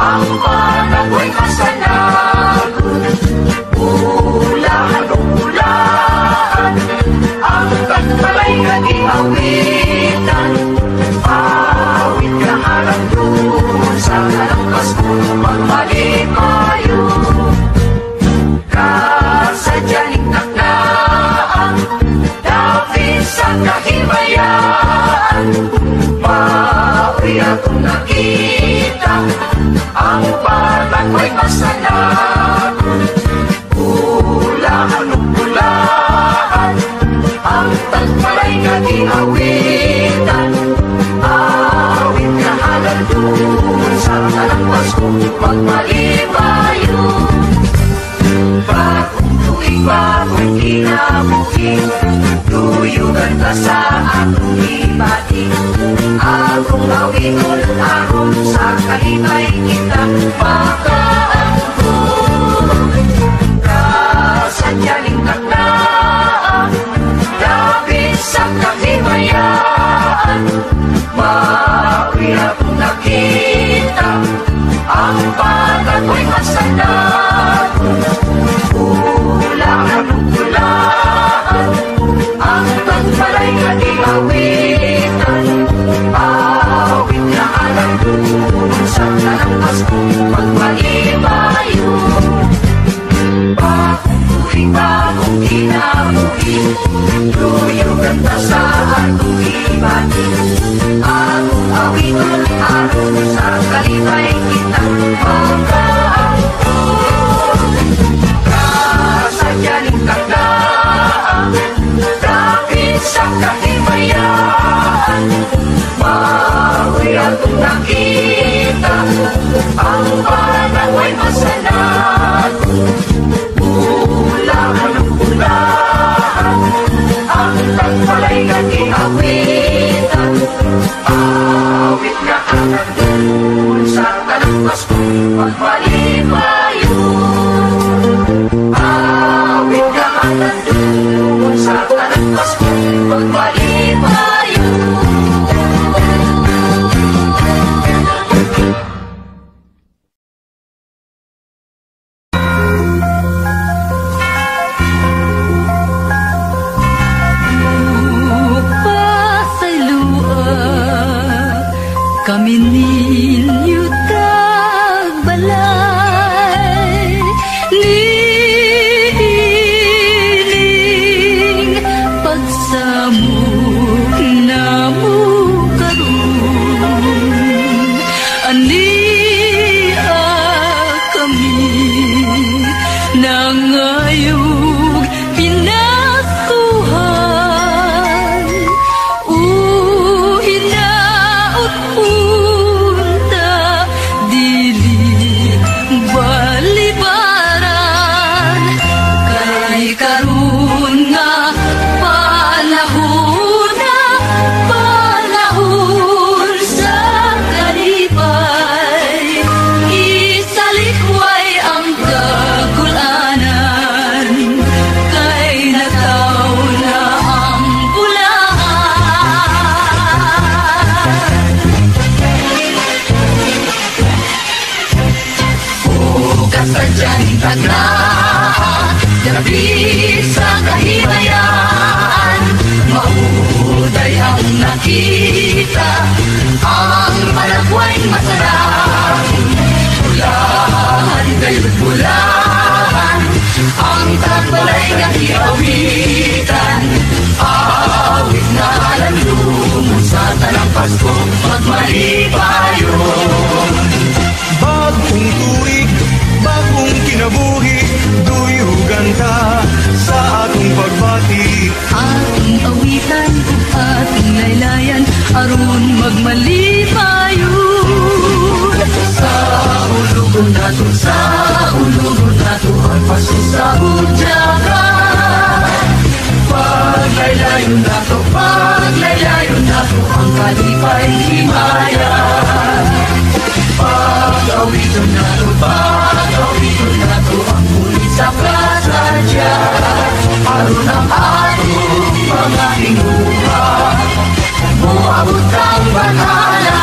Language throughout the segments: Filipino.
ang panagoy masanagot. Ulaan, ang tagbalay naging awitan. Awit ka harang doon sa kalangkas kung magmalipayo. Kasadyaning taklaan, dapit sa kahimayaan. Maui akong nakita, ang panagoy masanagot. Ulaan, ang tagbalay naging awitan. Awit ka halang doon sa kalangkas kung magmalipayo. Bagong tuwing bago'y kinabuhi, tuyugan ka sa akong ibati. Akong awit ulit aron sa kalibay kita makaangkon. Kasadyaning taklaan, dapit sa kahimayaan. Maui akong nakita, ang panagoy masanagot. Ulaan, ang tagbalay naging awitan. Awit na alam doon sa kalangkas kung magmalipayo. Bagong tuwing bagong kinabuhi, tuyugan ka sa akong ibati. Akong awit ulit aron sa kalibay kitang makaangkon. Kasadyaning taklaan, dapit sa kahimayaan. Maui akong nakita, ang panagoy masanagot. Ulaan, ang tagbalay naging awitan. Awit na alam doon sa kalangkas kung magmalipayo. Awit na alam doon sa kalangkas kung magmalipayo. Kami ninyo tagbalay, niiling pagsamok na mo karon. Ania kami nangayog pinasuhan. Kasadyaning taklaan, dapit sa kahimayaan. Mauday ang nakita, ang panagoy masarap. Bulahan kayo't bulahan, ang tagbalay naging awitan. Awit na alam doon sa tanang Pasko magmalipayo. Bagong tuig, bagong kinabuhi, duyugan ka sa atong pagbati. Ating awitan ug ating laylayan, aron magmalipayon. Sa ulugon nato, sa ulugon nato, ang Pasko sa hudyagan. Paglaylayon nato, paglaylayon nato, ang kalipay himayan. Pag-awiton nato, pag-awiton nato, ang muli sa kasadya. Aron ang atong mga hinguha, moabot ang banhala.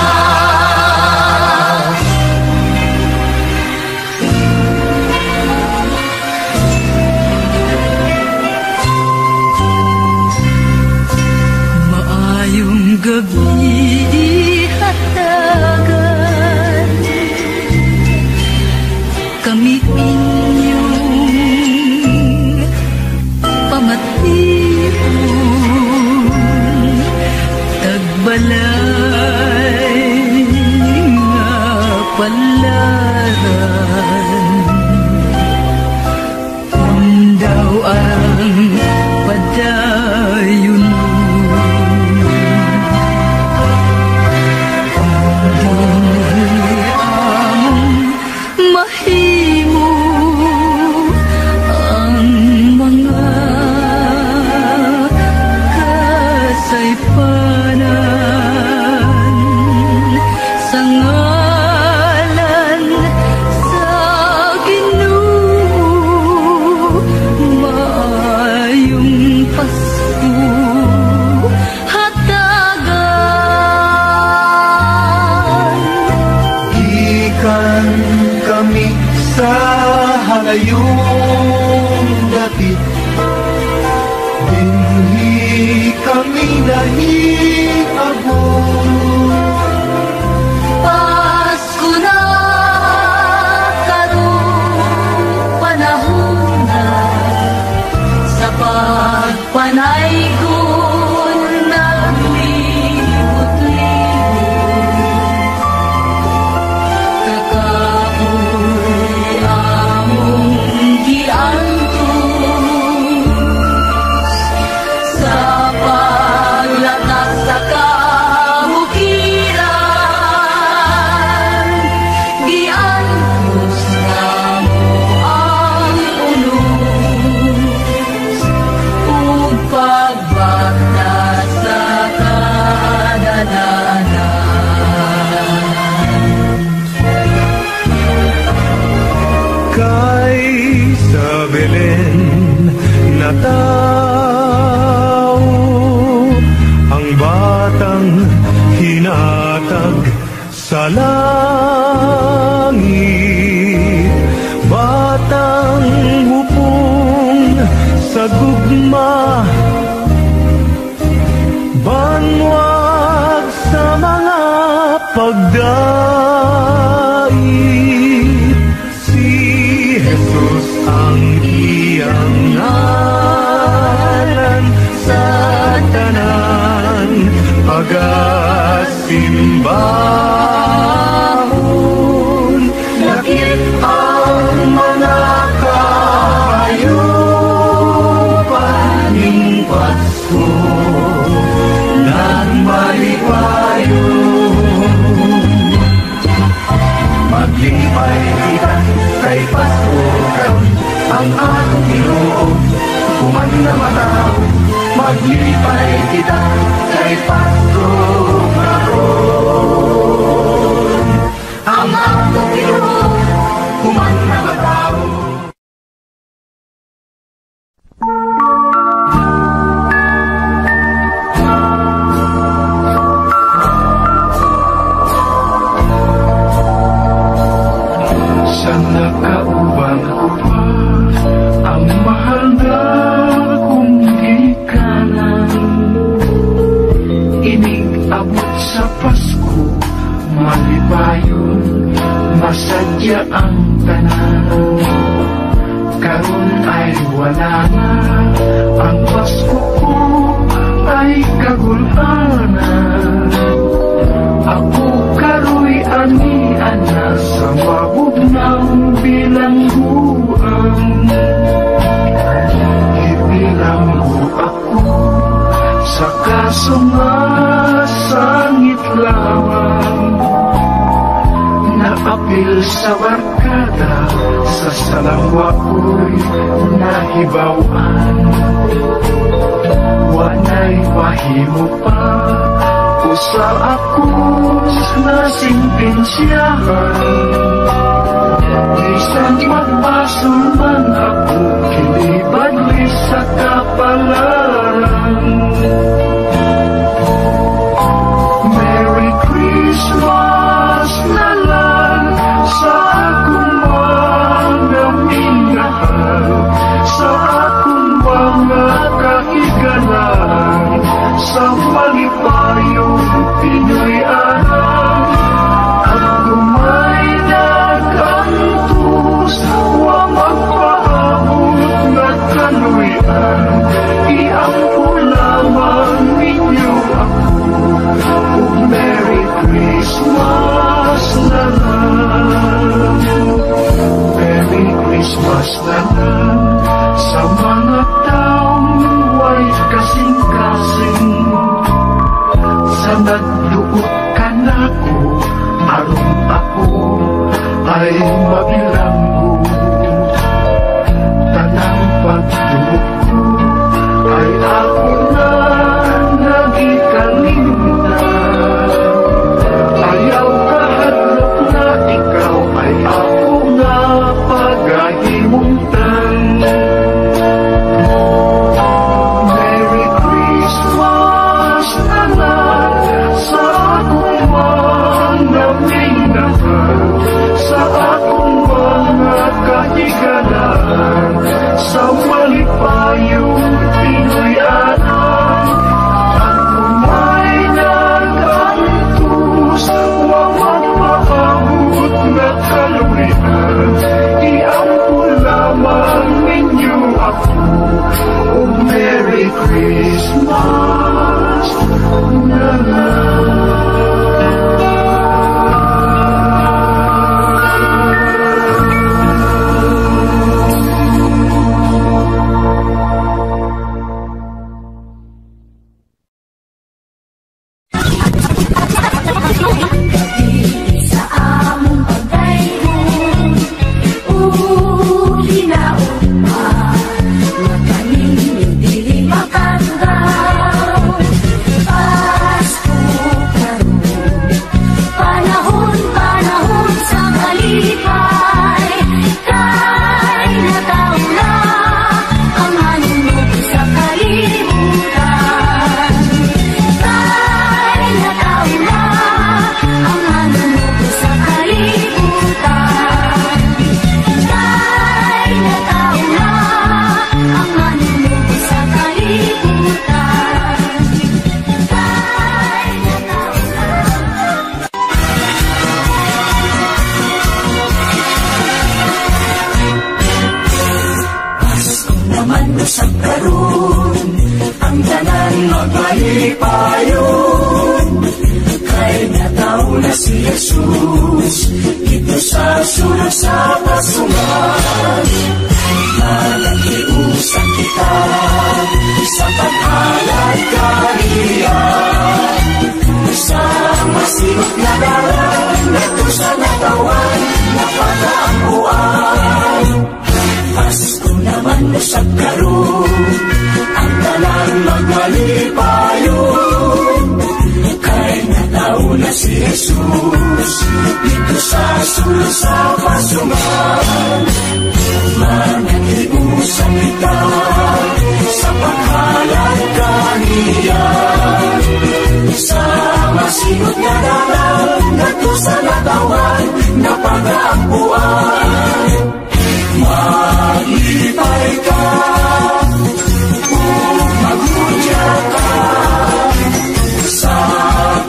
kapalaran. Kung daw ang padayon mo, kung di among mahimo ang mga kasaypanan sa ngalan sa Ginoo. Maayong Pasko hatagan. Gikan kami sa halayong dati, dinhi kami nahiabot. Pasko na karong panahon na, sa pagpanay ko naglibot-libot. Kakapoy among giantos sa paglatas sa kabukiran. Giantos namo ang unos ug pagbata sa kadalanan. Kay sa Belen natao ang batang hinatag sa langit, batang hupong sa gugma, banwag sa mga pagdait. Si Jesus ang iyang ngalan, sa tanan pagasimbahon. Lakip ang mga kahayupan Pasko nagmalipayon. Maglipay kita kay Pasko karon, ang atong Ginoo human na matao. Maglipay kita kay Pasko karon, ang atong Ginoo human na matao. Sa nakauban ko pa ang mahal na kong ikanan. Inig-abot sa Pasko, malipayon, masadya ang tanan. Karon ay wala na, ang Pasko ko ay kagulanan. Ako karo'y ani-ana sa mabugnaw bilangguan. Ibilanggo ako sa kaso nga sangit lamang. Naapil sa barkada, sa salangwa ko'y nahibawan. Wanay mahimo pa usa ako na sintensyahan. Bisan magbasol man ako, kinibadli sa kapalaran. Merry Christmas na lang sa akong mga minahal, sa akong mga kahigalan, sa malipayong Pinoy-anan. At kumay nagkantos, wa magpaabot na kaluyan. Iampo lamang ninyo ako, ug Merry Christmas. Christmas na lang sa mga taong way kasing-kasing. Sa nagluot ka na ko, aron ako ay mabilanggo. Tanang pagluot ko ay ako na nagikalimutan. Ayaw kahadlok na ikaw ay ako nga pagahimuntan. Merry Christmas na lang sa akong mga minahal, sa akong mga kahigalan, sa malipayong Pinoyanan. Ako may nagantos, wawag maabot na kaluwian. Iampo lamang ninyo ako, oh Merry Christmas na lang. Sa among pagdayron, hinaot pa, makaning dili makatulaw. Pasko karon, panahon sa kalipay, kay nataw na ang hanunod sa kalibutan. Kay nataw na ang hanunod sa kalibutan. Kay nataw na ang hanunod sa kalibutan. Kay nataw na. Pasko naman sa karon, ang tanan magmalipayon. Kay nataw na si Jesus, dito sa sulod sa pasungan. Managhiusan kita sa paghalad kaniya, sa masinot na dalan, nato sa natawan, napagaampuan. Pasko naman sa karon, ang tanan magmalipayon. Kay nataw na si Jesus, dito sa sulod sa pasungan. Managhiusan kita sa paghalad kaniya, sa masinot na dalan, nato sa natawan, napagaampuan. Maglipay ka, magmudya ka, sa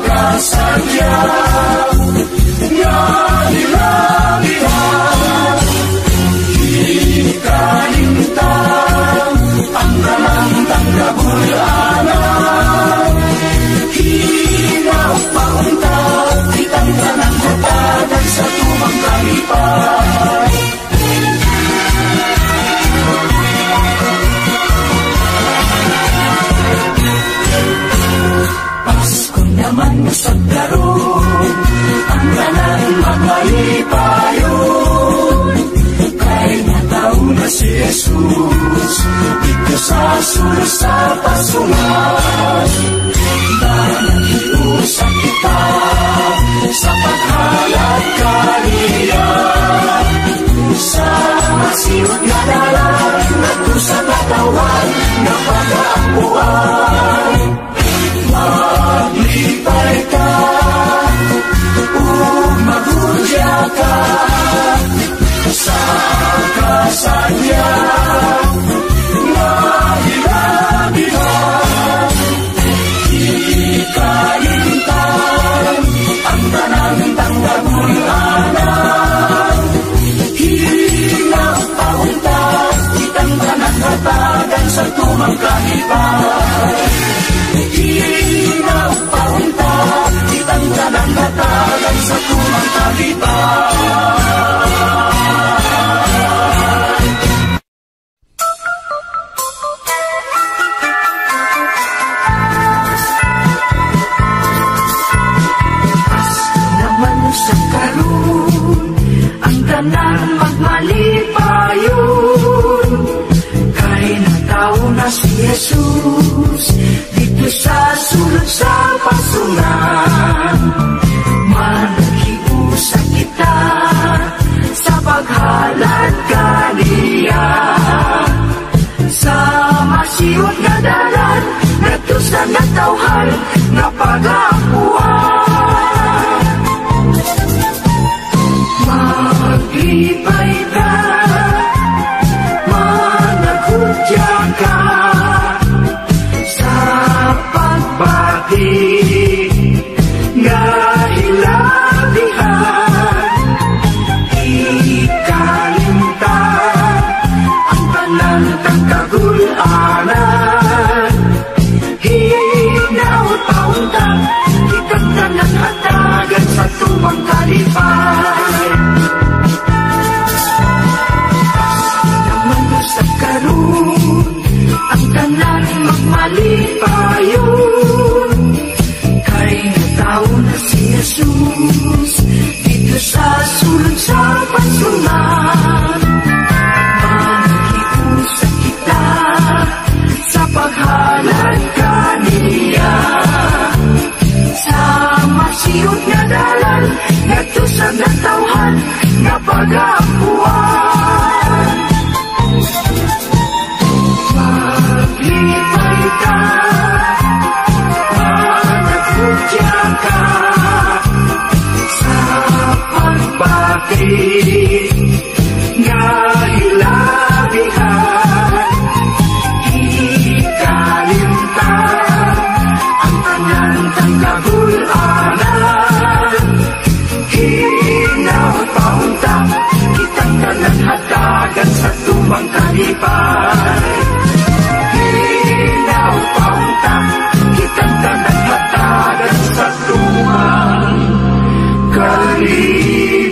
kasadya nga nilabihan. Ikalintang ang kalantang kabulanan. Hinaw paunta, kitang tanang hatagan sa tumang kalipay. Pasko naman sa karon, ang tanan magmalipayon. Kay nataw na si Jesus, dito sa sulod sa pasungan. Managhiusan kita sa paghalad kaniya, sa masinot na dalan, nato sa natawan, napagaampuan. Maglipay ka, magmudya ka, sa kasadya nga hilabihan. Ikalintang ang tanang tanggabulanan. Hinaw paunta, kitang tanang hatagan sa tumang kalipay. Hinaw paunta, kitang tanang hatagan sa tumang kalipay. tanan magmalipayon, kay nagtao na si Jesus dito sa sulod sa pasungan. Managhiusa kita sa paghalad kaniya, sa masiot nga dalan ngadto sa natawhan nga pag-aapuan. Maglipay ka, managhudya ka sa pagbati nga hilabihan. Ikalimtan ang tanan kang kagulanan, hinaut pauntang ikang tanan hatagan sa tumang kalipay. Naman mo sa karoon ang tanan magmalipayon, kay nagtao na si Jesus dito sa sulod sa pasungan. Managhiusa kita sa paghalad kaniya, sa masiot nga dalan ngadto sa natawhan nga pag-aapuan. Maglipay ka, managhudya ka sa pagbati nga hilabihan. Ikalimtan ang tanan kang kagulanan, hinaut pauntang kitang tanan hatagan sa tumang kalipay. Hinaut pauntang kitang tanan hatagan sa tumang kalipay.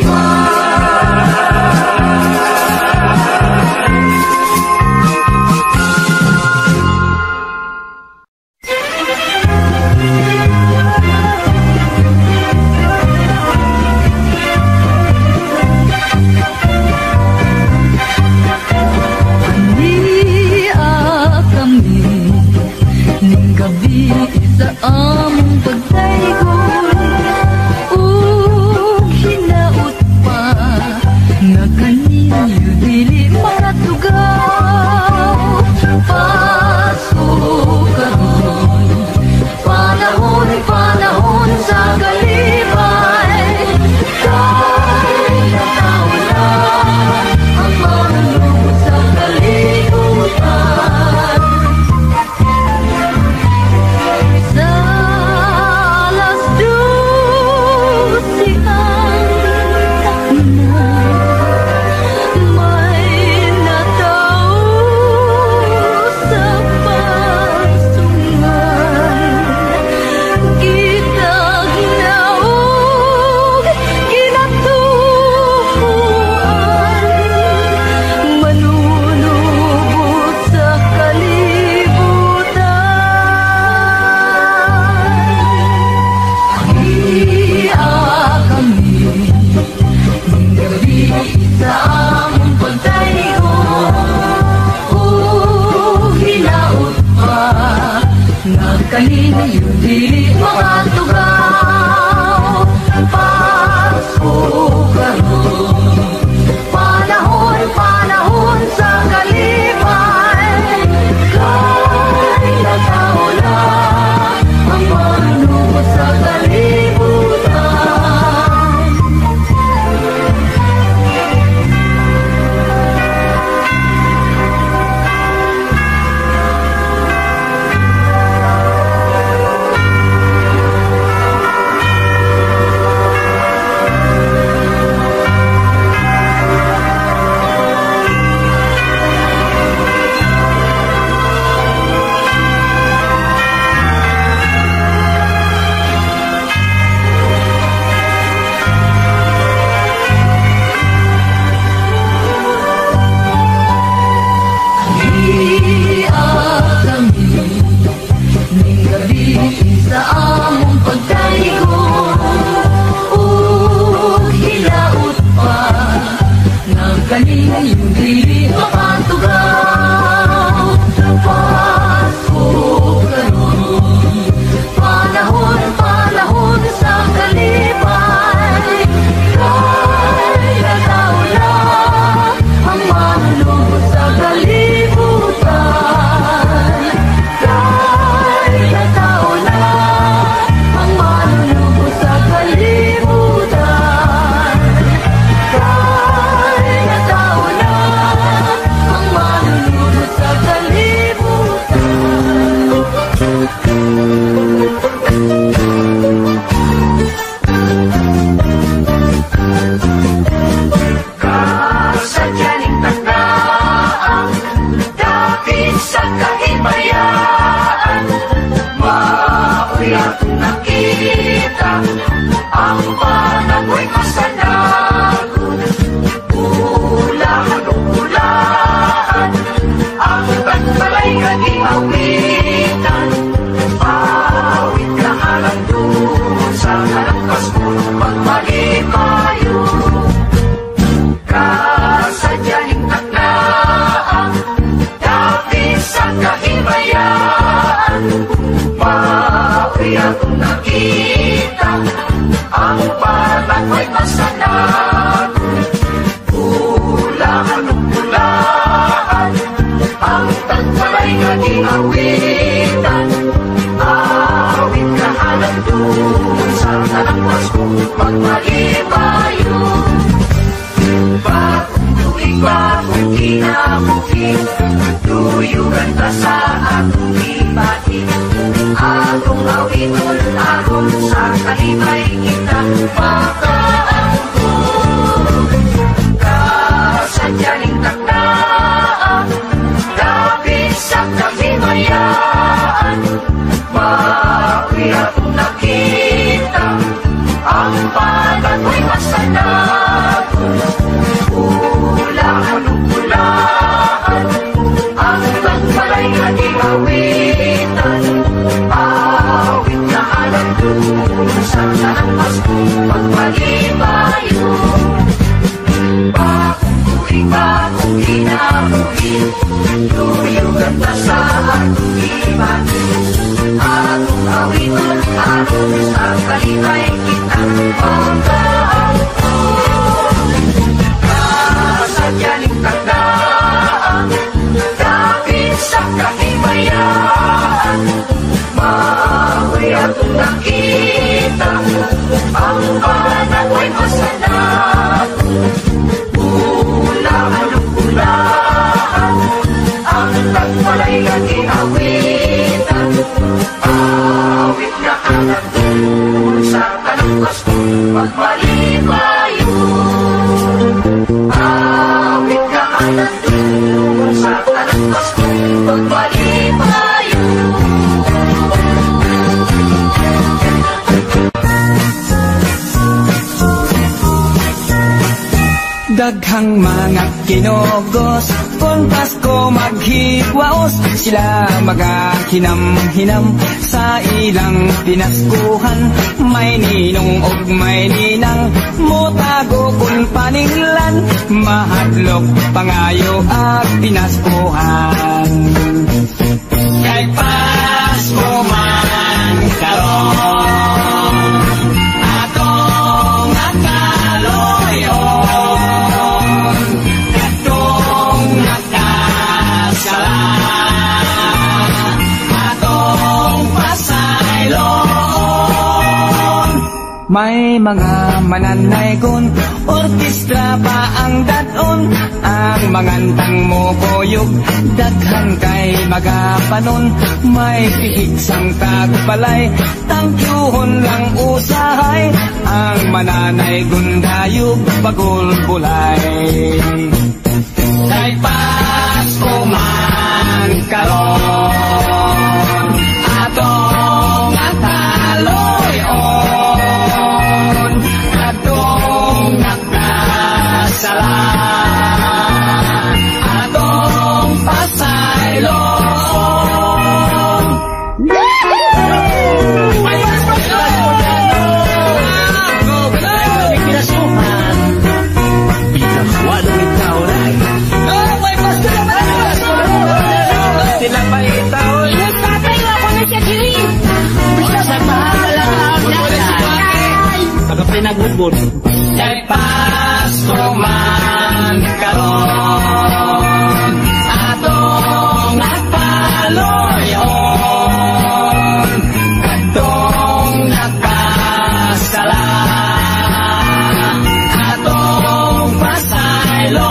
galing hindi makatugaw. Pasko karon, panahon, panahon sa kalipay. Kaya tao na ang manulog sa kalibutan. Kaya tao na ang manulog sa kalibutan. Kaya tao na ang manulog sa Kasadyaning tandaan, dapit sa kahimayaan, maoy akong nakita, ang panagoy masanagon. Ulahan o ulaan, ang tagbalay kaniawitan, awit na alam doon sa kalangkas mo pagmalipayo. Kasadyaning tandaan, dapit sa kahimayaan, maoy akong nakita, ang panagoy masanagon. Ulahan o ulaan, ang tagbalay kaniawitan, awit na alam doon sa kalangkas mo pagmalipayo. Bagong tuwing, bagong kinabuhi, tuyugan ka sa akong ibahin. Akong awiton, akong sa kalibay kita makaangkong. Kasadyaning tandaan, dapit sa kahimayaan, maoy akong nakita, ang panagoy masanagon. Ulahan o ulaan, ang tagbalay kaniawitan, awit na alam doon sa kalangkas mo pagmalipayo. Bagong tuwing, bagong kinabuhi, tuyugan ka sa akong ibahin. Akong awiton, akong sa kalibay kita makaangkong. Kasadyaning tandaan, dapit sa kahimayaan, maoy akong nakita, ang panagoy masanagon. Ulahan o ulaan, ang tagbalay kaniawitan, awit na alam doon sa kalangkas mo pagmalipayo. Awit na alam doon sa kalangkas mo pagmalipayo. Daghang mga kinugos, kung Pasko maghigwaos, sila magahinam-hinam sa ilang pinaskuhan. May ninong og may ninang, mutago kung paninglan, mahadlok pangayo at pinaskuhan. Kay Pasko man karon, atong nakaloyon, atong nakasala, atong pasayloon. May mga mananaygon, orkestra pa ang daton, ang mangantang mo koyog, daghang kay magapanon. May pihig sang tagpalay, tangkyuhon lang usahay, ang mananaygon dayog bagol-bulay. Kay Pasko man karon, atong nakaloyon, atong nakasala, atong pasayloon. Pinasuhan, pinakawan Lubon. Kay Pasko man karon atong nagpaloyon atong nagpasala atong pasaylon.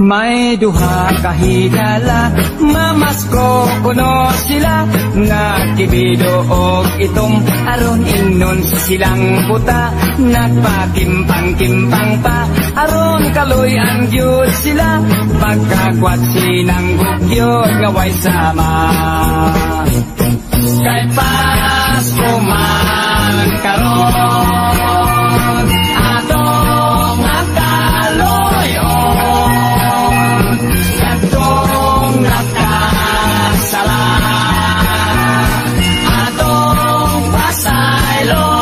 May duha kahigala mamasko kuno sila nga kibido og itom aron ingnon silang buta nagpakimpang-kimpang pa aron kaluy ang gyud sila pagkakwat sinang gugyod nga way sama. Kay Pasko man karon atong nagkaloyon atong nagkasala atong pasaylon.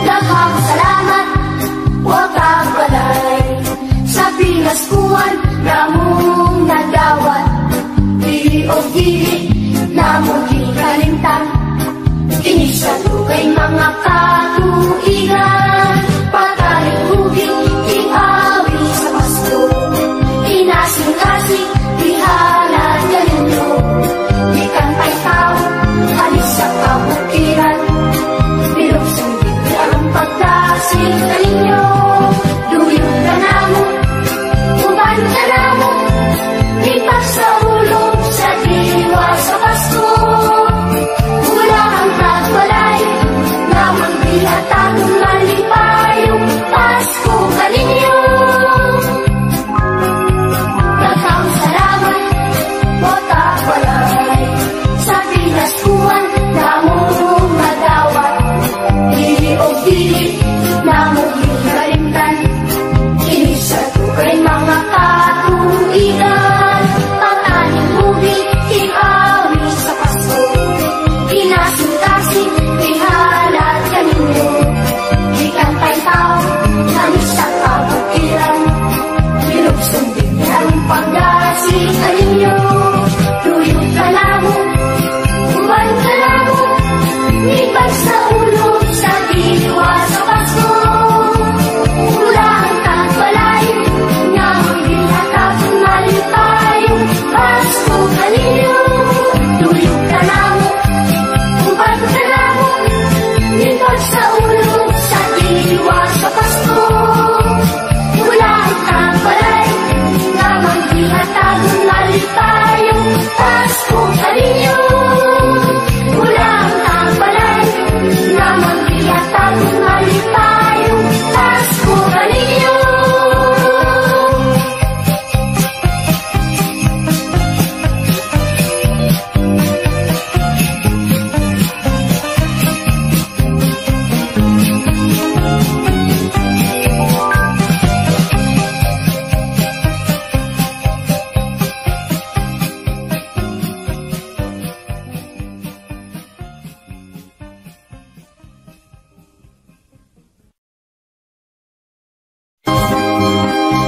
Daghang salamat, wa kang balay sa pinaskuhan namong nagdawat. Dili o dili namong hikalimtan kini sa dugay mga katuigan. Pagkaligugin iawi sa Pasko inasing-asing dihalan ganinyo ikan pa'y tao alis sa kabukiran bilog sundin ang pagdasing ganinyo duyong ka namo uban ka namo ipas sa ulog sa diwa sa Pasko. Wala ang tagwalay namang bihatang malipayong Pasko kaninyo. Daghang salamat o tagwalay sa pinaskuhan namong madawat. Dili o dili namong hikalimtan kini sa dugay mga katuigan. Pag-aning buhi iawi sa Pasko inasing-asing dihalat kaninyo ikan pa'y tao namis sa kabukiran bilog sundin ang pagdasing kaninyo duyong ka namo uban ka namo ibag sa ulog sa diwa sa Pasko. Wala ang tagwalay namang bihatag malipayong Pasko kaninyo duyong ka namo uban ka namo ibag sa ulog sa diwa sa Pasko. Wala ang tagwalay namang bihatag malipayong Pasko kaninyo. Wala ang tagwalay namang bihatag malipayong Pasko kaninyo.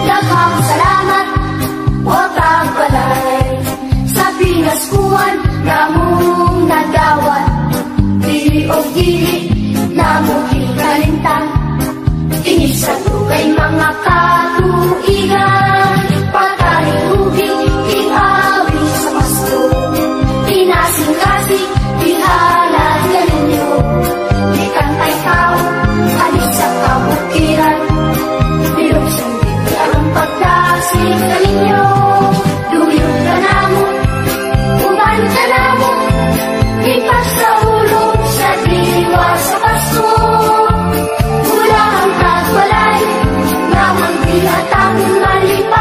Daghang salamat o tagbalay sa pinaskuhan namong nagdawat. Dili o dili namong hikalimtan kini sa dugay mga katuigan. Pagkaligugin iawi sa Pasko inasing-asing dihalan ganinyo ikan pa'y tao alis sa kabukiran bilog sundin ang pagdasing kaninyo duyong ka namo uban ka namo ipas sa ulog sa diwa sa Pasko. Wala ang tagwalay namang bihatang malipayong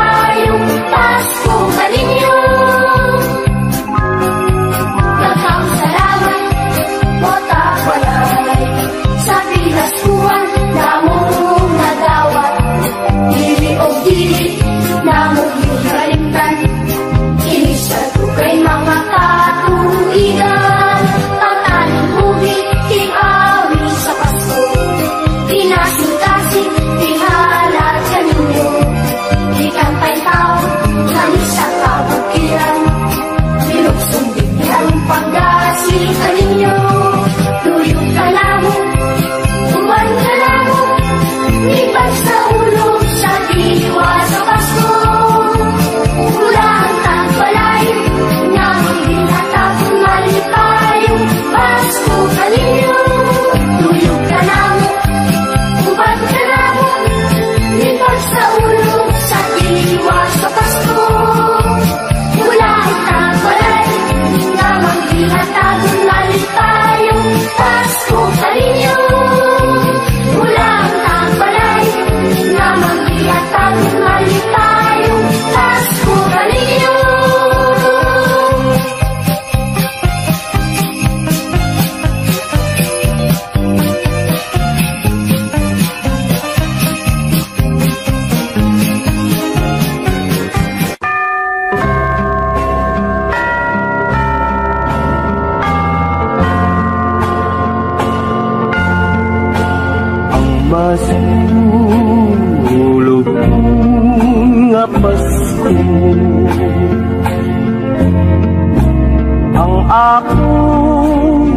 ang akong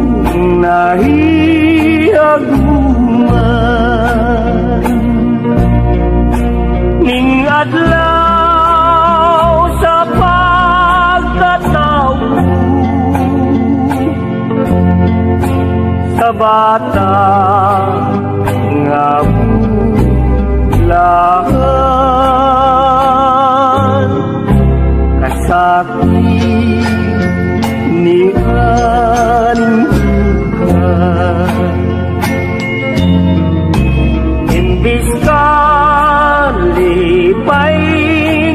nahihaguman ning adlaw sa pagkatao sa bata nga bulahan kasakit ni aning bukan imbis ka lipay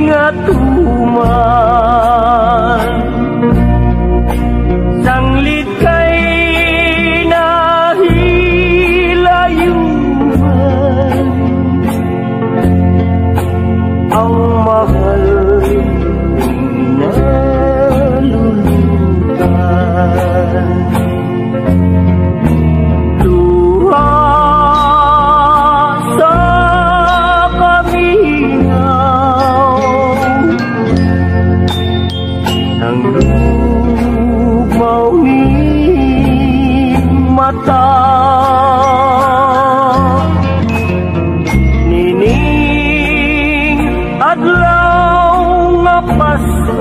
nga tuman sanglit kay nahilayuman ang mahal na luha sa kaminaw ng lugmaw ni mata nining adlaw nga Pasko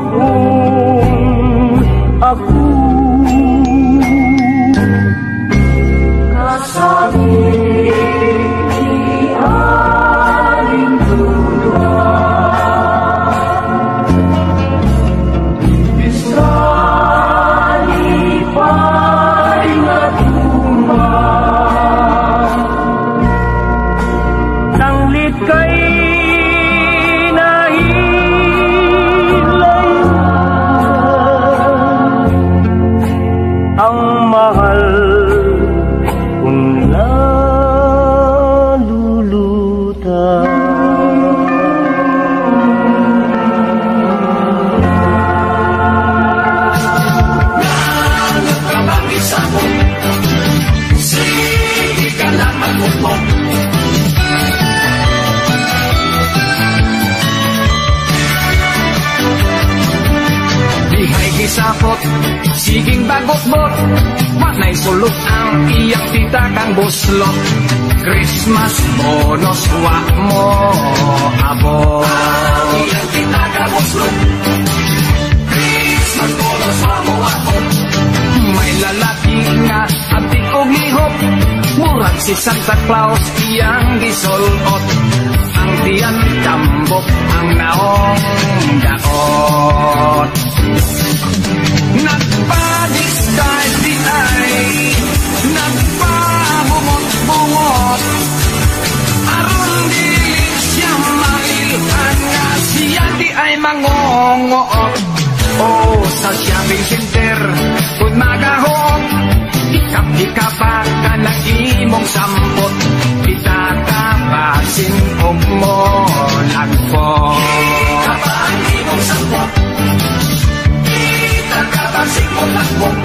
masulubong ako kasabit ni aling tuwan bisali pa'y natuman sanglit kay ang mahal kung nalulutan. Nangat ka bang isa mo? Sige ka lang magmukmok. Dihay gisapot, siging bagot-bot, wanay sulok ang iyang tita kang buslot. Christmas bonus wa mo abot. Iyang tita kang buslot, Christmas bonus wa mo abot. May lalaki nga abtik og lihok, murag si Santa Claus iyang gisulot. Ang tiyan tambok ang naong daot. Nagpa-disguise di ay nagpa-bungot-bungot aron dili siya mailhan nga siya di ay mangongoot. Oh, sa shopping center kung magahok ikap-ikapa ka na imong sampot itatapasin og mo lagpot ikapa ang imong sampot itatapasin og lagpot.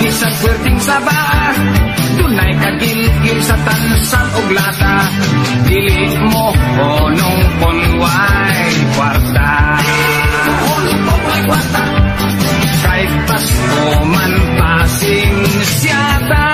Isang swerting sa baa, dunay kagilgil sa tansan og lata. Dili mo honong ponway kwarta. Honong ponway kwarta. Kay Pasko man pasing siyata.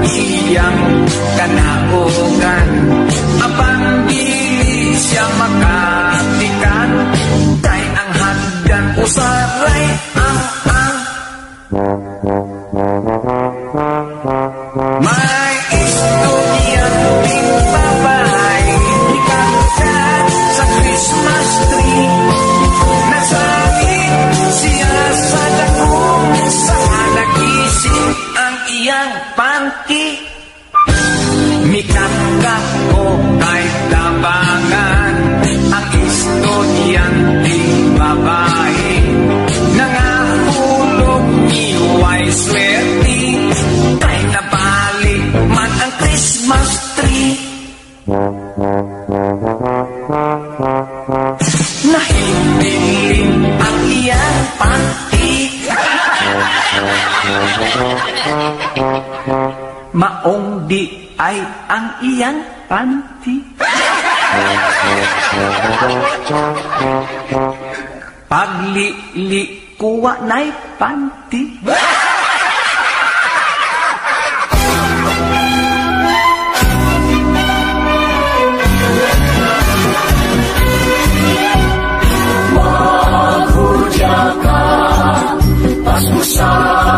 iyang kanaugan. Apang dili siya makatikan, kay ang hagdan usaray ang may estudyanteng babae ikakat sa Christmas tree. Nasangit siya sa dakong sa nagising ang iyang panty. Mikakak ko kay tabangan ang estudyanteng babae. Nangahulog iway swerte, kay nabalik man ang Christmas tree. Nahibilin ang iyang panty. Maong di ay ang iyang panty. Paglili kuwa na'y panty. Maghudya ka, Pasko sa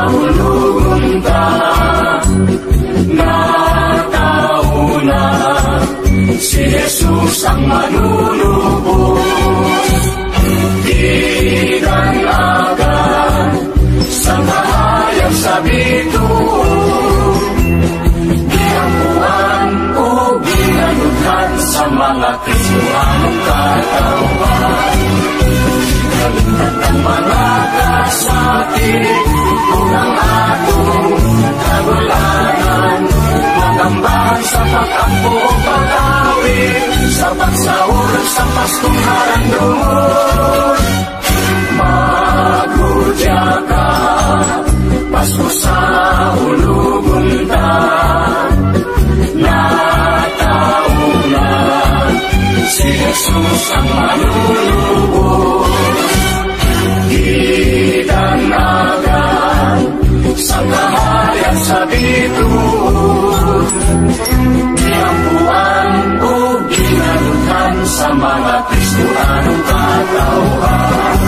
hulugon ka, natauna si Jesus ang manunubos. Dinanagan sa kahayag sa bituon, gihampuan o ginanudhan sa mga Kristiyanong katawan. Kalingat ang mga kasakit kung ang atong kagulanan, magambang sa pag-ampo o pag-awit, sa pagsahod sa Paskong harandungon. Maghudya ka, Pasko sa hulugon ka, natauna si Jesus ang manunubos. Dinanagan sa kahayag sa bituon, gihampuan o ginanudhan sa mga Kristiyanong katawan.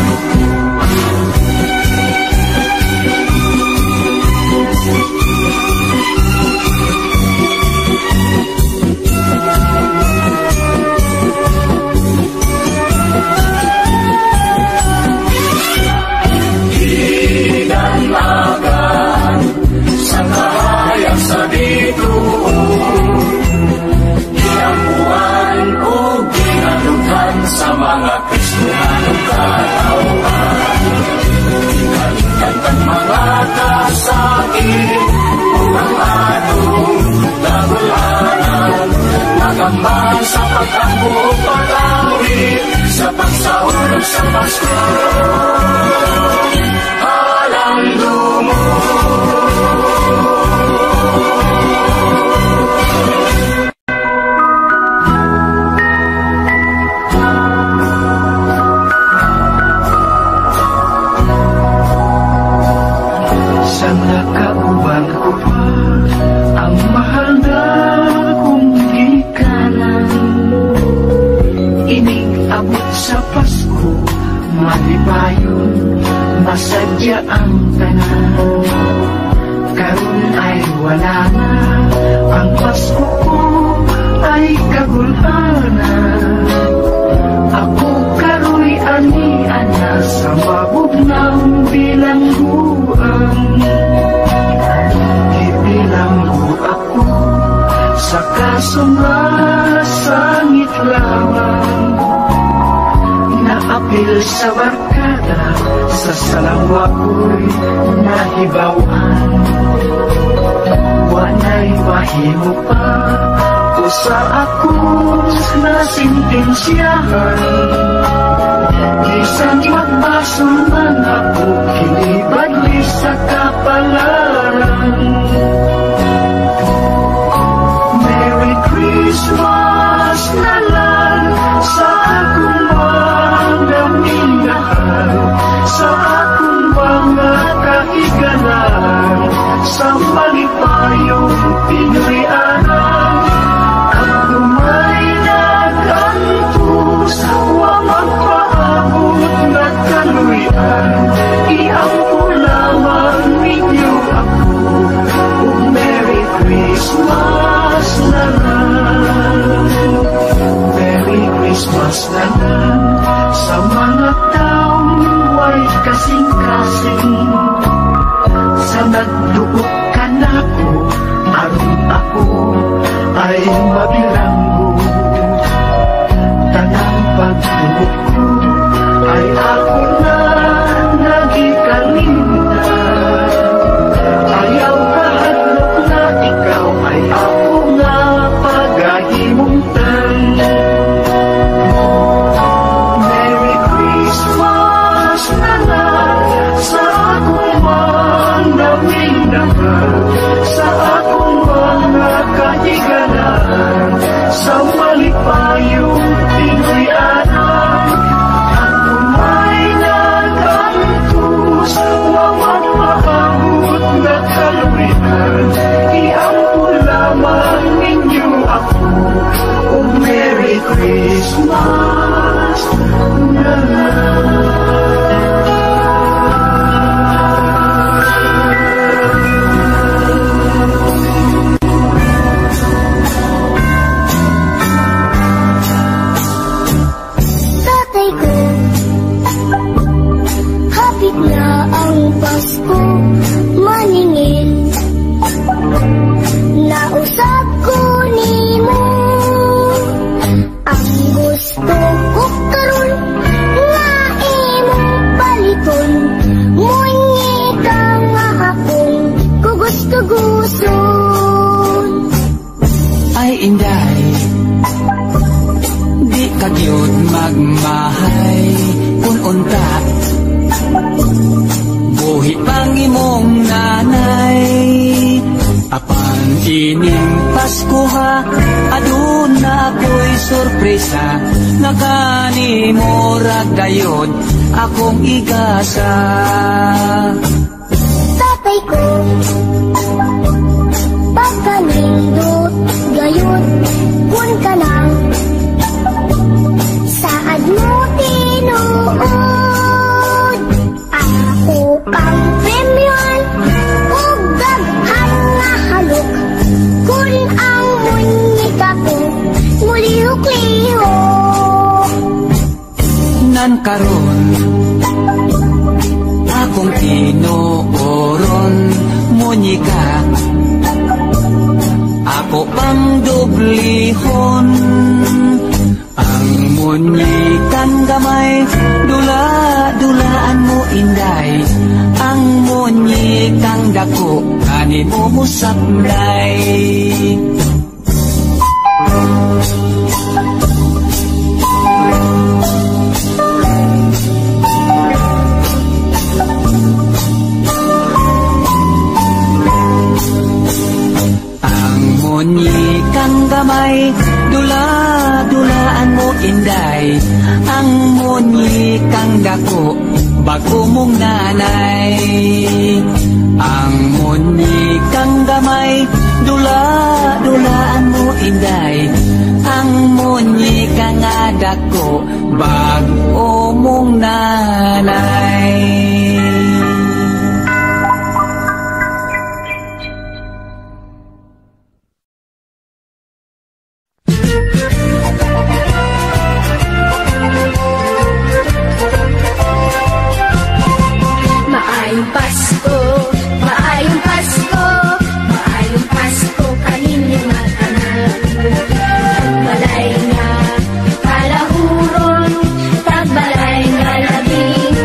Dinanagan sa kahayag sa bituon, gihampuan o ginanudhan sa mga Kristiyanong katawan. Kalingat ang mga kasakit kung ang atong kagulanan, magambang sa pag-ampo o pag-awit, sa pagsahulog sa Pasko harandungon. Sa nakauban ko pa ang mahal na kong ikalan, inig-abot sa Pasko, malibayon, masadya ang tanan. Karon ay wala na, ang Pasko ko ay kagulhanan. Ako karo'y ani-ana sa mabugnaw bilangguan. Ibilanggo ako sa kasumasangit lamang, naapil sa barkada, sa salawa ko'y nahibawan. Wanay mahimo pa o sa ako nasintensyahan, isang magbason man ako, kinibadli sa kapalaran. Merry Christmas na lang sa akong mga minahal, sa akong mga kahigalan, sa malipayong kasing-kasing sa nagduot ka na ko, aron ako ay mabilanggo. Tanang pagduot ko ay ako na nagikalimtan. Ayaw kahadlok na ikaw ay ako nga pagahimungtan. Merry Christmas na lang sa akong mga mindangan, sa akong mga kahiganan, sa malipayong Pinoy-anan. Ako may nagantos, wawang maabot na kaluwihan. Iampo lamang ninyo ako, oh Merry Christmas na lang. Tatay ko, hapit na ang Pasko, maningin. Nausap ko nimo, ang gusto ko karon nga imong baliton. Mungi ka nga akong kugos-kuguson. Ay inday, di ka gyud magmahay kun unta buhi pang imong nanay. Apan ining Pasko ha, aduna ako'y sorpresa, nga kanimo ragdayod akong igasa. Tatay ko, pagkalindot gayon kun ka lang saad mo tinuod. Ako ang premyon ug daghan nga halok kun ang munyika ko mulihok-lihok. Nan karon akong tinuoron munyika, ako pang dublihon. Ang munyikan gamay, dula-dulaan mo inday. Ang munyikang dako, kanin mo musablay. Munyikang gamay, dula-dulaan mo inday. Ang munyikang dako, bago mong nanay. Ang munyikang gamay, dula-dulaan mo inday. Ang munyikang dako, bago mong nanay. Kalahuron, tagbalay nga labing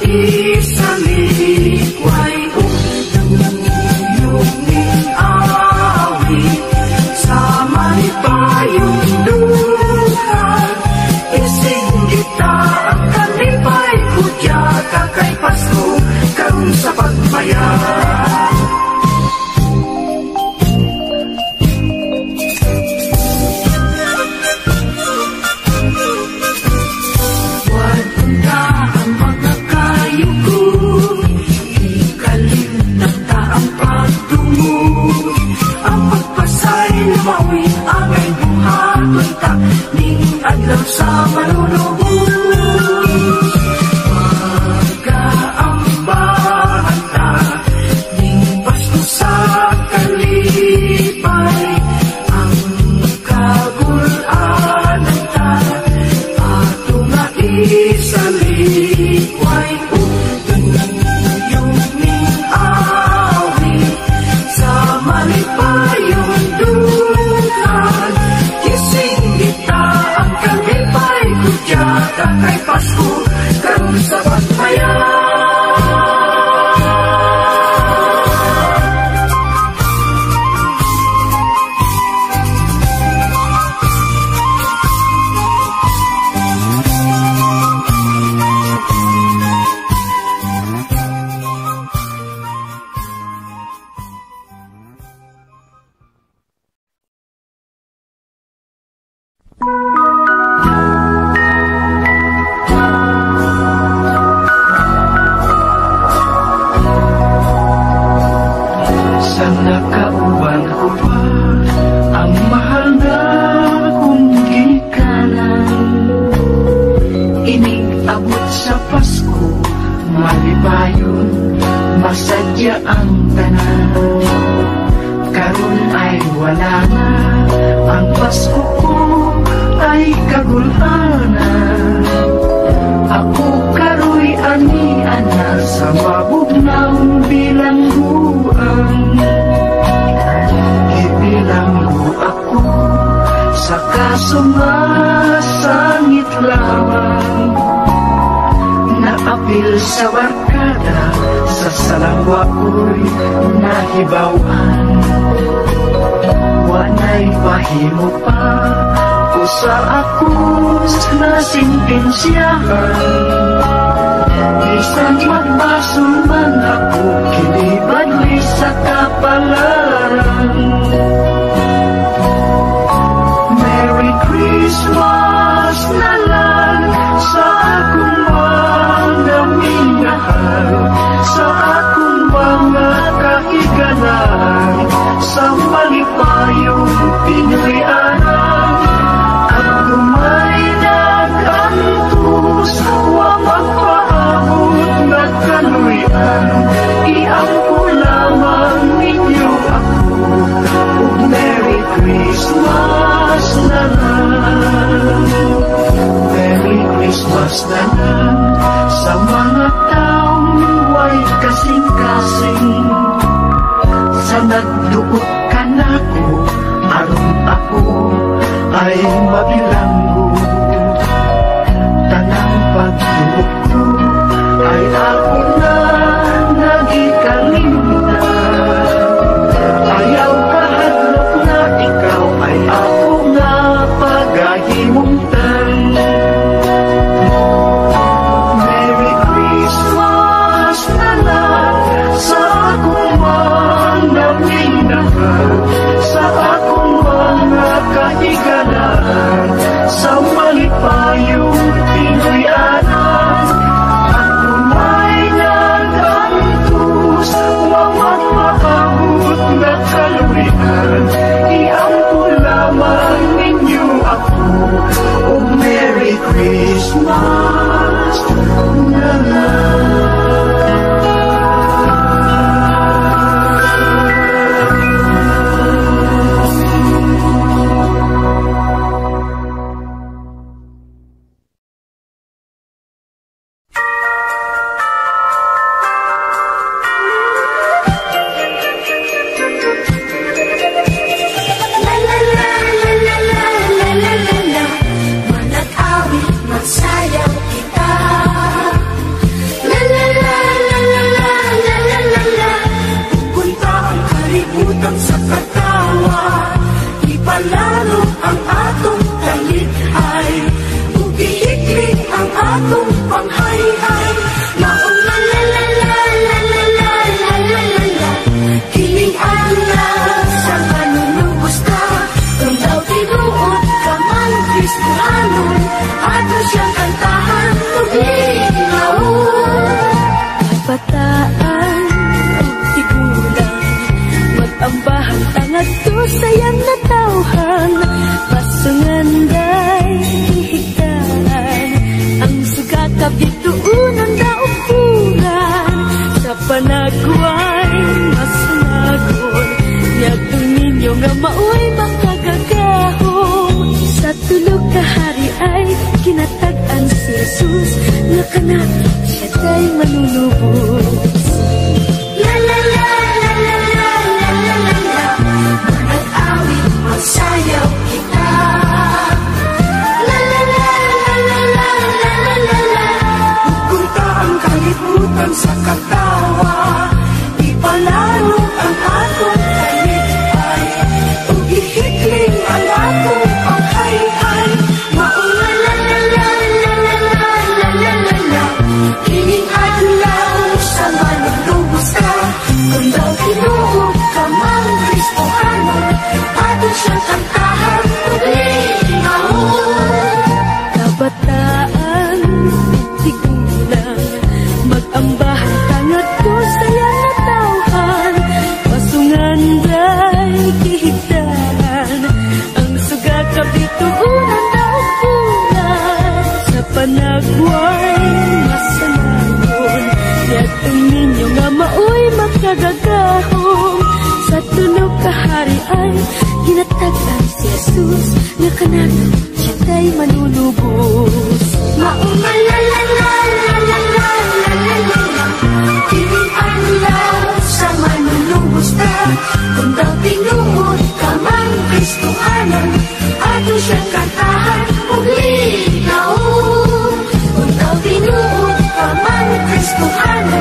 isalikway yung awit sa malipayong duhan. Isinggita ang kalipay kudya kakay Pasko karon sa pagbayan. Adlaw sa manunubos magkaambahan ta ning Pasko sa kalipay ang kagul-anan ta ato nga isalikway yung ning awit sa malipayong duhan. Isinggita ang kalipay kudya kakay Pasko karon sa pagbayan. Sana kauban ko pa ang mahal na kong gikanan. Inig abot sa Pasko, malipayon, masadya ang tanan. Karon ay wala na, ang Pasko ko ay kagul-anan. Ako karoy ani-ana sa mabugnaw bilangguan. Ibilanggo ako sa kasumasangit lamang. Naapil sa barkada, sa salangwa ko'y nahibawan. Wanay pahimo pa sa ako na sintensyahan. Isang magbasol man ako, kinibadli sa kapalaran. Merry Christmas na lang sa akong mga minahal, sa akong mga kahiganan, sa malipayong Pinoy-anan. May nagantos, huwag magpaabot na kaluyan. Iangko lamang ninyo ako, ug Merry Christmas na lang. Merry Christmas na lang sa mga taong way kasing-kasing. Sa nagduot ka na ko, aron ako ay mabilanggo. Tanang pagduot ko ay ako na nagikalimutan. Ayaw kahadlok na ikaw ay ako nga pagahimutan. Merry Christmas na lang sa akong mga minahal, sa akong mga kahiganan, sa malipayong Pinoy-anan. Jesus nga kanak siya tay manunubos. La la la la la la la la la la, manag-awit magsayaw kita. La la la la la la la la la la, pupunta ang kalibutan sa katawa, ipalalo ang atong kalipay, ug ihikling ang atong pagkayhay. Mauna la la la la la la la la la la, kining adlaw sa manunubos ka, kung daw tinuod ka mang Kristohano, ato siyang kantahan ug lingawon. Kabataan, tigulang, mag-ambahan tangat ko sa iyang natawhan, pasungan day kihigdahan, ang suga kabitugunan daw punan, sa panagway masalagon, yatong ninyo nga maoy makagagahong, sa tunog kahari ay ginatagan si Jesus nga kanak siya tay manunubos. Mauma la la la la la la la la la la, kining adlaw sa manunubos ka, kung daw tinuod ka mang Kristohano, ato siyang kantahan ug lingawon. Kung daw tinuod ka mang Kristohano,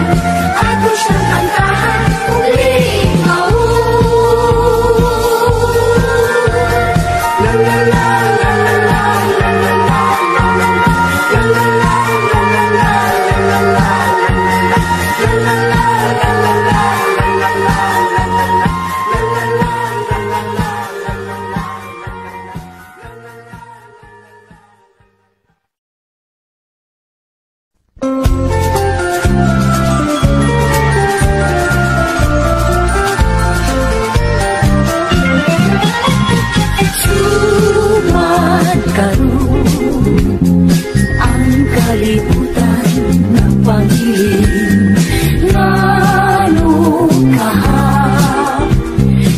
ato siyang kantahan ug lingawon. La la la la la la la la la la la la la la la la la la la Sumat karon ang kalibutan na pangiling, ngano kaha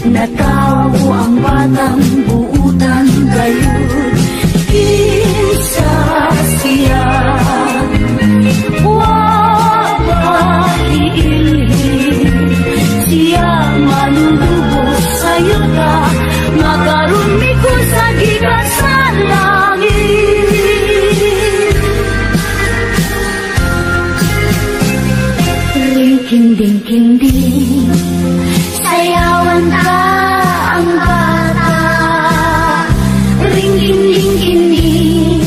natawo ang batang buutan gayon, kinsa siya wabahiilhin, siya manunubos sa yuta, makaroon ko sa gigas sa langit. Ring-kinding-kinding, sayawan ka ang bata. Ring-kinding-kinding,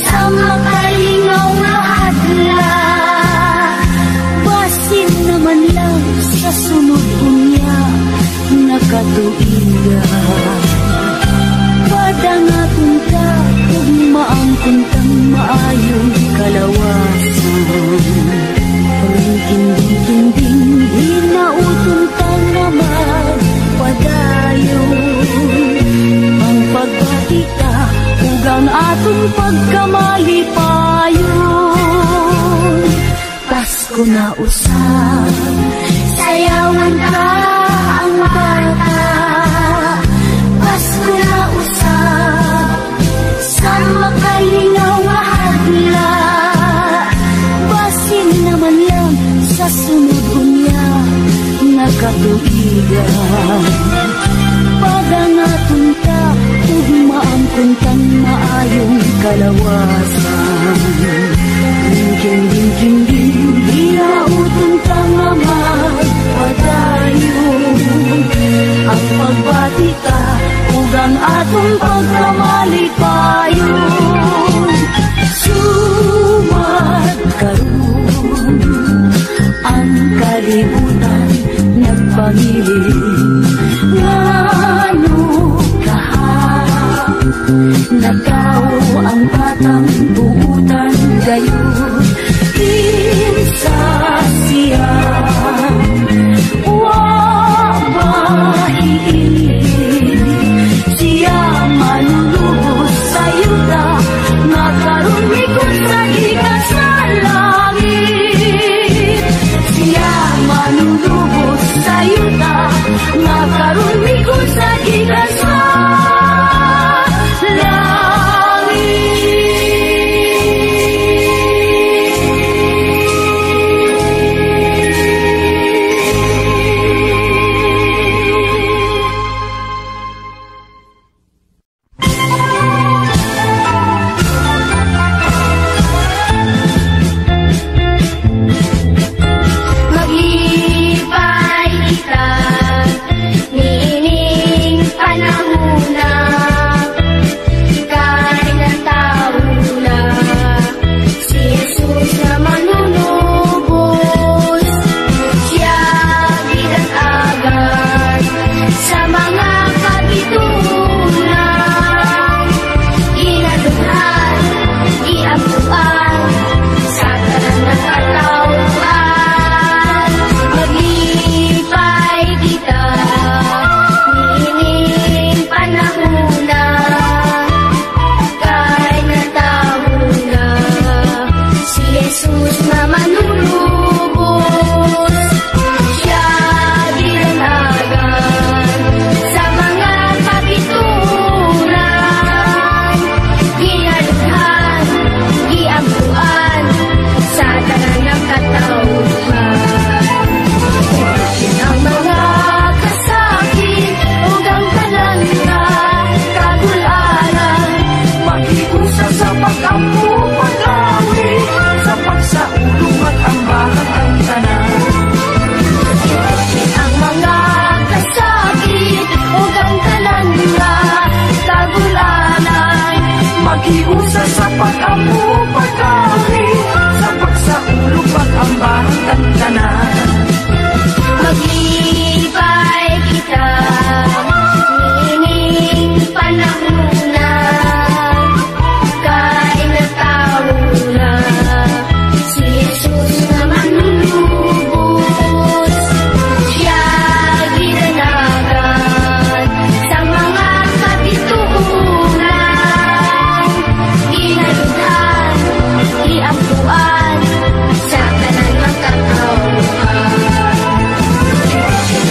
sa makalingaw na adla. Basin naman lang sa sunod unya, nakatuigan. Padangatun ka, kung maangkon kang maayong kalawasan. Ring-kinding-kinding, hinauton ka naman padayon. Ang pagbati ka, ug ang atong pagkamalipayon. Pasko na usap, sayawan ka ang bata. Pasko na usap, sa makalingaw nga hadla. Basin naman lang sa sunod unya, nakatuigan. Padangatun ka, ug maangkon kang maayong kalawasan. Ring-kinding-kinding, hinauton ka nga magpadayon. Ang pagbati ka, ug ang atong pagkamalipayon. Sumat karon ang kalibutan nagpangiling, ngano kaha natawo ang batang buutan gayon, sa ulo mag-ambahan ang tanan. Ang mga kasakit o ang tanan nga kagulanay, Maghiusa sa pag-apo pagkawi, sa pagsaulo mag-ambahan ang tanan. maglipay kita, nining panahuna, kay nagtawo na si Jesus na manlubos. Siya ginanagan sa mga kabituunan, ginalughan, iampuan sa tanan magkakauhan.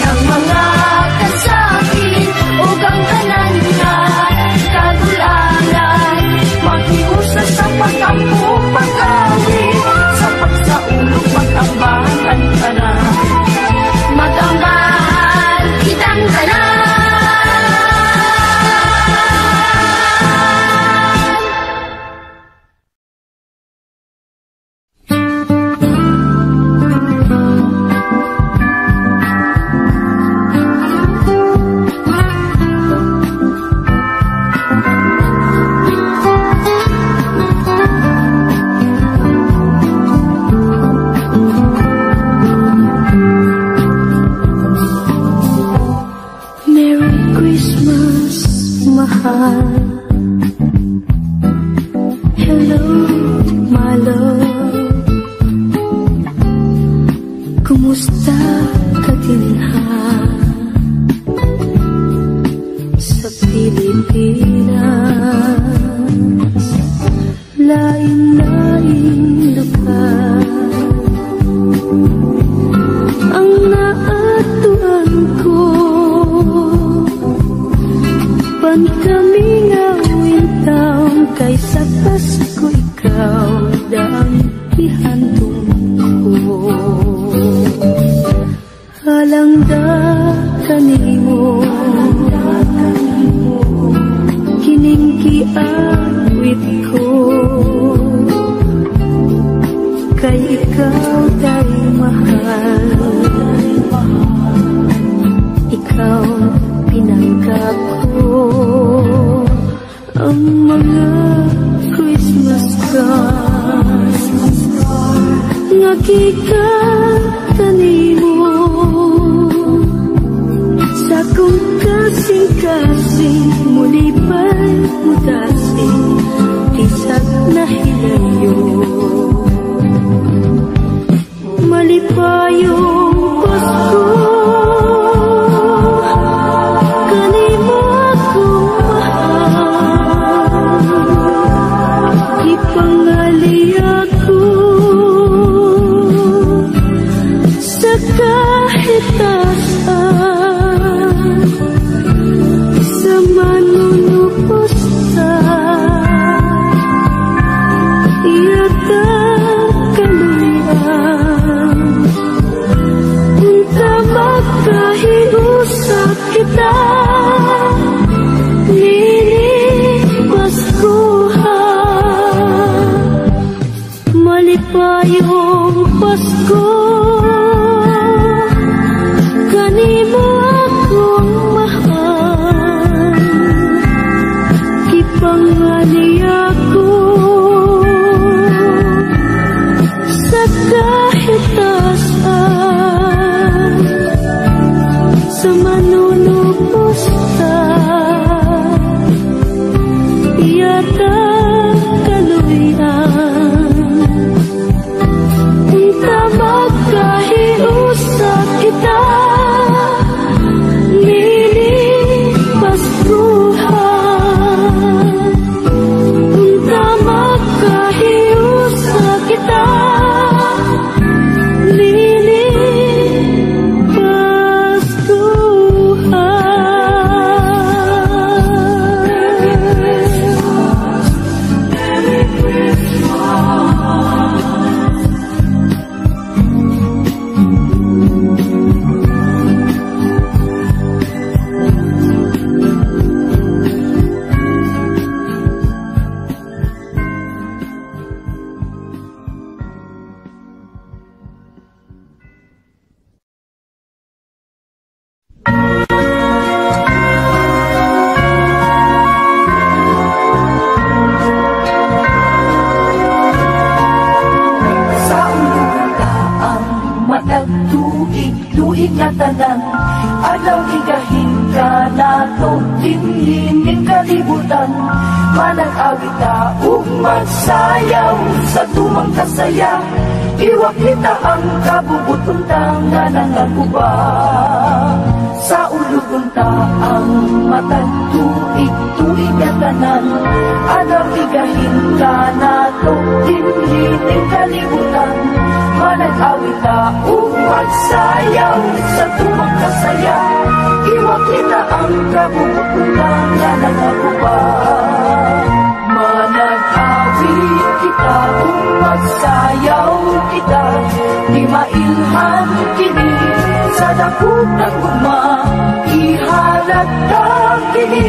Ang mga kasakit o ang tanan nga kagulangan, Maghiusa sa pag-apo pagkawi, sa pagsaulo mag-ambahan ang tanan. mag-ambahan kitang tanan. Merry Christmas, mahal. Hello, my love. Kumusta ka din ha? Sa Pilipinas, lain-lain lugar ang naatuan ko. Pan kami ngawin taon, kaysa Pasko ikaw daan ihandong ko. Halangda kanimo, kining kiawit ko, kay ikaw day mahal. Ikaw pinanggap ko, ang mga Christmas cards nga gikanimo sa kong kasing-kasing, muli ba'y mutasing isang nahilayo. Malipayong Pasko, kanimo akong mahal. Ipangali ako sa kahit tasan, sa manunupos ka, iyata kaluyan. Unta magkahiusap kita, nini Paskuhan. Malipayong Pasko, kanimo akong mahal. Ipangali ako sa kahit tasan, sa manunupos ka, iyata kaluyan. Unta magkahiusap kita, nini Paskuhan. Unta magkahiusap kita, tuig na tanan, adlaw igahin ka nato, dinhining kalibutan, manag-awit ta ug magsayaw sa tumang kasaya, iwak kita ang kabubuton nga nangaguba. Sa ulugon ta ang matag tuig na tanan, adlaw igahin ka nato, dinhining kalibutan, manag-awit ta ug magsayaw sa tumang kasaya, iwak kita ang kabubuton nga nangaguba. Manag-awit kita ug magsayaw kita, di mailhan kini sa dakutang gugma, ihalata kini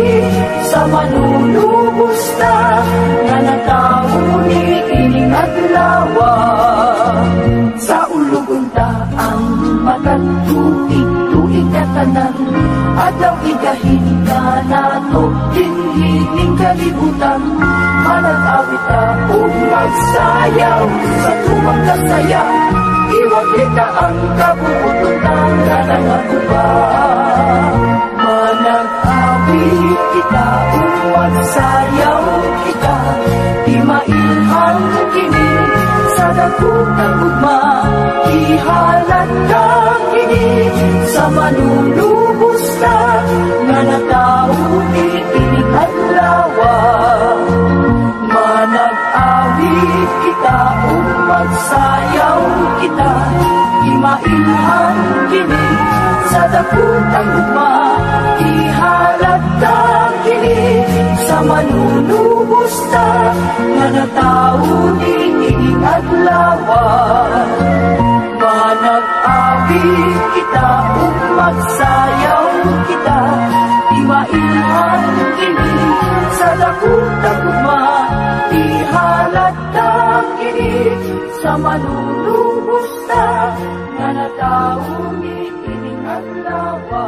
sa manunubos na nga natawo ni ining adlawa. Sa ulugon ta ang matag tuig na tanan, adlaw igahin ka nato, dinhining kalibutan, manag-awit ta ug magsayaw sa tumang kasaya, iwak kita ang kabubuton nga nangaguba. Manag-awit kita ug magsayaw kita, di mailhan kini sa dakutang gugma, ihalata kini sa manunubos na nga natawo ni ining adlawa. Manag-awit kita ug magsayaw kita, di mailhan kini sa dakutang gugma, ihalata kini sa manunubos na nga natawo ni ining adlawa. Manag-awit kita ug magsayaw kita, di mailhan kini sa dakutang gugma, ihalata kini sa manunubos na nga natawo ni ining adlawa.